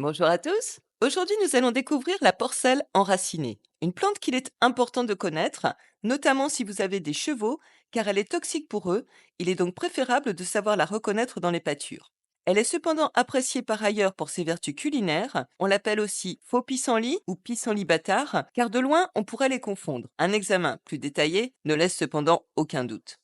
Bonjour à tous. Aujourd'hui, nous allons découvrir la porcelle enracinée, une plante qu'il est important de connaître, notamment si vous avez des chevaux, car elle est toxique pour eux. Il est donc préférable de savoir la reconnaître dans les pâtures. Elle est cependant appréciée par ailleurs pour ses vertus culinaires. On l'appelle aussi faux pissenlit ou pissenlit bâtard, car de loin, on pourrait les confondre. Un examen plus détaillé ne laisse cependant aucun doute.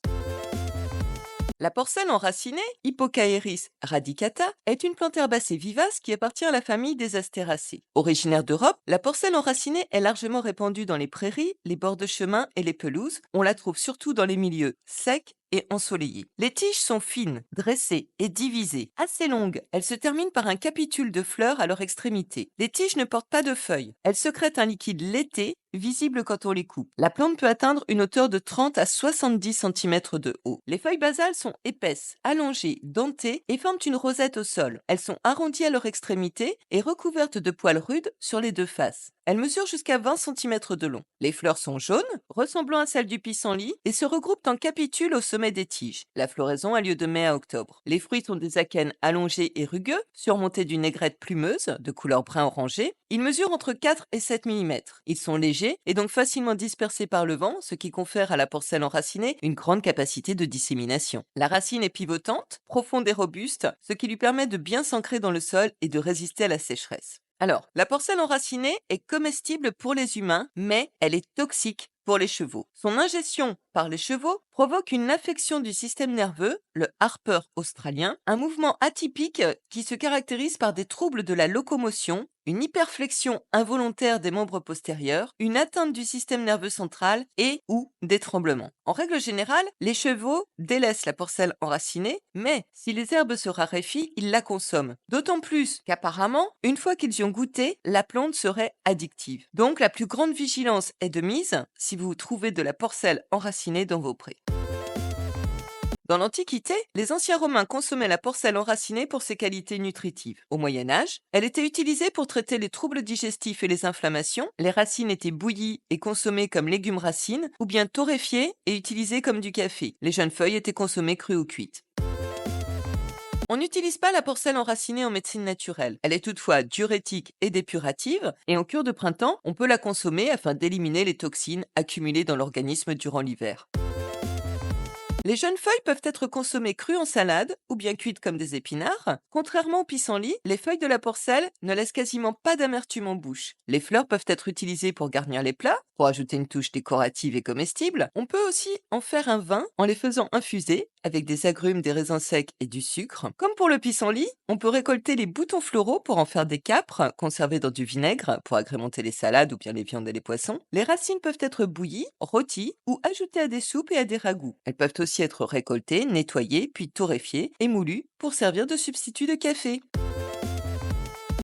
La porcelle enracinée, Hippocaeris radicata, est une plante herbacée vivace qui appartient à la famille des Astéracées. Originaire d'Europe, la porcelle enracinée est largement répandue dans les prairies, les bords de chemin et les pelouses. On la trouve surtout dans les milieux secs et ensoleillés. Les tiges sont fines, dressées et divisées, assez longues. Elles se terminent par un capitule de fleurs à leur extrémité. Les tiges ne portent pas de feuilles. Elles sécrètent un liquide laité, visible quand on les coupe. La plante peut atteindre une hauteur de 30 à 70 cm de haut. Les feuilles basales sont épaisses, allongées, dentées et forment une rosette au sol. Elles sont arrondies à leur extrémité et recouvertes de poils rudes sur les deux faces. Elles mesurent jusqu'à 20 cm de long. Les fleurs sont jaunes, ressemblant à celles du pissenlit, et se regroupent en capitules au sommet des tiges. La floraison a lieu de mai à octobre. Les fruits sont des akènes allongés et rugueux, surmontés d'une aigrette plumeuse de couleur brun orangé. Ils mesurent entre 4 et 7 mm. Ils sont légers et donc facilement dispersés par le vent, ce qui confère à la porcelle enracinée une grande capacité de dissémination. La racine est pivotante, profonde et robuste, ce qui lui permet de bien s'ancrer dans le sol et de résister à la sécheresse. Alors, la porcelle enracinée est comestible pour les humains, mais elle est toxique pour les chevaux. Son ingestion par les chevaux provoque une affection du système nerveux, le Harper australien, un mouvement atypique qui se caractérise par des troubles de la locomotion, une hyperflexion involontaire des membres postérieurs, une atteinte du système nerveux central et ou des tremblements. En règle générale, les chevaux délaissent la porcelle enracinée, mais si les herbes se raréfient, ils la consomment. D'autant plus qu'apparemment, une fois qu'ils y ont goûté, la plante serait addictive. Donc la plus grande vigilance est de mise si vous trouvez de la porcelle enracinée dans vos prés. Dans l'Antiquité, les anciens Romains consommaient la porcelle enracinée pour ses qualités nutritives. Au Moyen Âge, elle était utilisée pour traiter les troubles digestifs et les inflammations. Les racines étaient bouillies et consommées comme légumes racines, ou bien torréfiées et utilisées comme du café. Les jeunes feuilles étaient consommées crues ou cuites. On n'utilise pas la porcelle enracinée en médecine naturelle. Elle est toutefois diurétique et dépurative, et en cure de printemps, on peut la consommer afin d'éliminer les toxines accumulées dans l'organisme durant l'hiver. Les jeunes feuilles peuvent être consommées crues en salade ou bien cuites comme des épinards. Contrairement au pissenlit, les feuilles de la porcelle ne laissent quasiment pas d'amertume en bouche. Les fleurs peuvent être utilisées pour garnir les plats, pour ajouter une touche décorative et comestible. On peut aussi en faire un vin en les faisant infuser avec des agrumes, des raisins secs et du sucre. Comme pour le pissenlit, on peut récolter les boutons floraux pour en faire des câpres conservés dans du vinaigre pour agrémenter les salades ou bien les viandes et les poissons. Les racines peuvent être bouillies, rôties ou ajoutées à des soupes et à des ragoûts. Elles peuvent aussi être récoltées, nettoyées, puis torréfiées et moulues pour servir de substitut de café.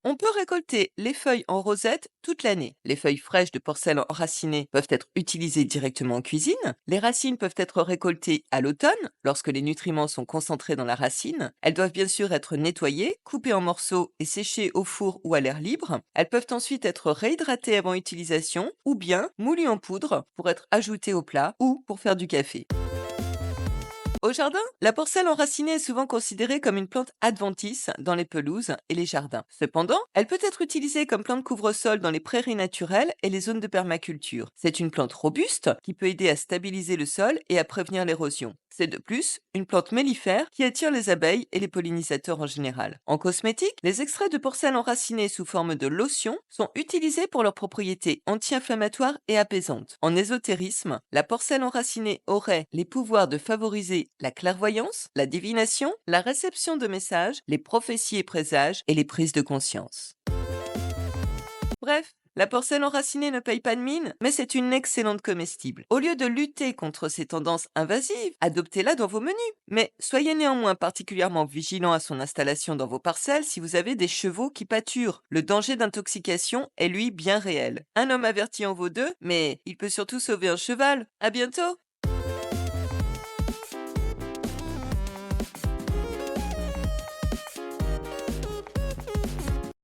On peut récolter les feuilles en rosette toute l'année. Les feuilles fraîches de porcelle enracinée peuvent être utilisées directement en cuisine. Les racines peuvent être récoltées à l'automne, lorsque les nutriments sont concentrés dans la racine. Elles doivent bien sûr être nettoyées, coupées en morceaux et séchées au four ou à l'air libre. Elles peuvent ensuite être réhydratées avant utilisation ou bien moulues en poudre pour être ajoutées au plat ou pour faire du café. Au jardin, la porcelle enracinée est souvent considérée comme une plante adventice dans les pelouses et les jardins. Cependant, elle peut être utilisée comme plante couvre-sol dans les prairies naturelles et les zones de permaculture. C'est une plante robuste qui peut aider à stabiliser le sol et à prévenir l'érosion. C'est de plus une plante mellifère qui attire les abeilles et les pollinisateurs en général. En cosmétique, les extraits de porcelle enracinée sous forme de lotion sont utilisés pour leurs propriétés anti-inflammatoires et apaisantes. En ésotérisme, la porcelle enracinée aurait les pouvoirs de favoriser la clairvoyance, la divination, la réception de messages, les prophéties et présages et les prises de conscience. Bref, la porcelle enracinée ne paye pas de mine, mais c'est une excellente comestible. Au lieu de lutter contre ces tendances invasives, adoptez-la dans vos menus. Mais soyez néanmoins particulièrement vigilant à son installation dans vos parcelles si vous avez des chevaux qui pâturent. Le danger d'intoxication est lui bien réel. Un homme averti en vaut deux, mais il peut surtout sauver un cheval. À bientôt!